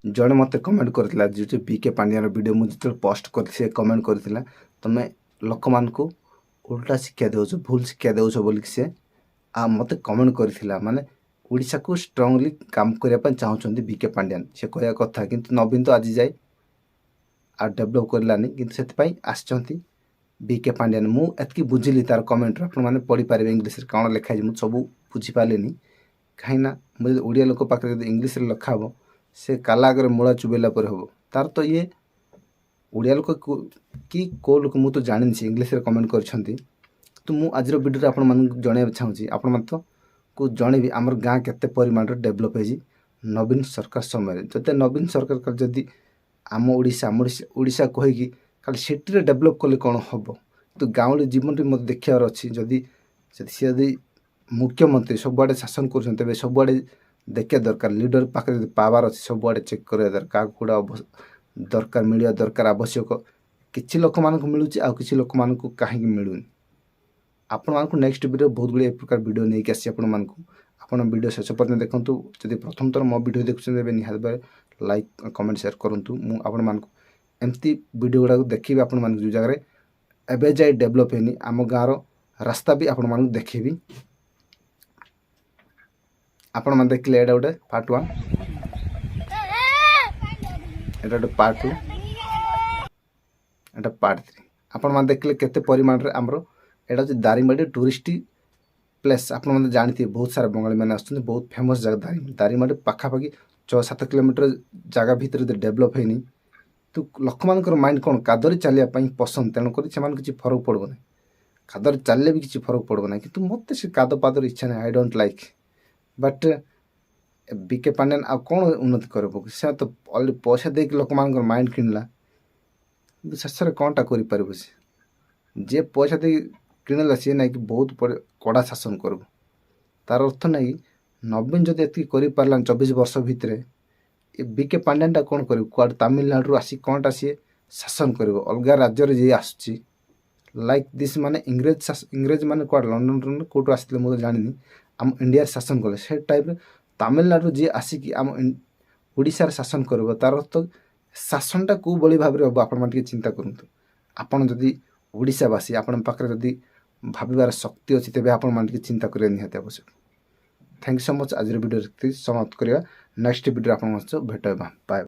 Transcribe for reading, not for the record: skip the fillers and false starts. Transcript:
जड़े मत कमेंट करथिला जो बीके पांड्यार वीडियो मुझे जो पोस्ट कर कमेंट करथिला तमे लोक मान को उल्टा शिक्षा देउछ भूल शिक्षा देउछ बोली से आ मत कमेंट करथिला माने ओडिशा को स्ट्रांगली काम करिया पन चाहउछंती बीके पांड्यान से कहया कथा किंतु नवीन तो आज जाय आ डेवलप करलानी किंतु सेति पई आछंती बीके पांड्यान मु एतकी बुझिली तार कमेंट आपण माने पढ़ी पारे इंग्लिश रे कोन लिखा है मु सब बुझी पालेनी कहिना मुझे ओडिया लोक पाखरे जदि इंग्लिश रे लिखा हो से काला आगे मूला चुबेला पर हम तार तो ये ओडिया लोक कि को लोक मु तो जानी इंग्लिश रे कमेंट कर तो मु आज वीडियो आपण मान जणाइबा चाहूची आपण मान तो को जणेबी हमर गाँ केते परिमाण रे डेवलप हेजी नवीन सरकार समय जते नवीन सरकार जदि आम ओडिशा कहि खाली सिटी रे डेवलप कले कोन हबो तो गाँवली जीवन रे मत देखियार अछि जदि जदि मुख्यमंत्री सबुआड़े शासन कर सबुआड़े देखिया दरकार लीडर पाखे पावर अच्छे सबुआड़े चेक कर दरकार कूड़ा दरकार मिलिया दरकार आवश्यक किसी लोक मान मिलूँ आ किसी लोक मान कहीं मिलूनी आपण मानक नेक्स्ट वीडियो बहुत गुड़े प्रकार वीडियो नहीं कि आसी आपण वीडियो शेष पर्यटन देखूँ जब प्रथम थर मो वीडियो देखुं निहात भाई लाइक कमेंट शेयर करूँ मुझे एमती वीडियो गुड़ा देखी आपण मान जो जगह एवं जाए डेभलप है आम गाँव रास्ता भी आपण मान देखी आपण मैंने देखिले एटा गोटे पार्ट 1 एटा गोटे पार्ट 2 एटा पार्ट 3 आपण मैंने देखिले केते परिमाण रे हमरो एटा जे दारिंगबाड़ी टूरिस्ट प्लेस आपण मैंने जानथि बहुत सारा बंगाली मैंने आछथि बहुत फेमस जगह दारिंगबाड़ी पाखापाखि 6-7 किलोमीटर जगह भीतर डेभलप हैनी तो लोक मानकर माइंड कोन कादरी चलिया पई पसंद तेणु करी से किसी फरक पड़बो ना कादरी चलले भी किसी फरक पड़बो ना किंतु मते से कादो पादर इच्छा नहीं I don't like but VK Pandian आ कौन उन्नति कर से तो ऑलरेडी पैसा देख लोक मान माइंड किणला शेष में कौनटा कर जे पैसा दे किणला सी ना कि बहुत कड़ा शासन कर तार अर्थ ना कि नवीन जब ये कर 24 वर्ष भितर ये बीके पांड्यान टा कौन कर कुआड़ तमिलनाडु आसी कौनटा सी शासन कर अलग राज्य जी आसुची लाइक दिस माने इंग्रेज माने कुआड़ लंडन कौटू आसते मुझे जानी आम इंडिया शासन कले से टाइप तमिलनाडु जी आसिक आम ओडिशा शासन कर तार अर्थ शासनटा कौ बड़ी भाव में हम आप चिंता करूँ आपड़ जदि ओडिशावासी आपण पाखे जदि भावार शक्ति अच्छी तेज आपण चिंता करें निहाती आवश्यक थैंक यू सो मच आज वीडियो समाप्त करवा नेक्स्ट वीडियो आप भेट बाय।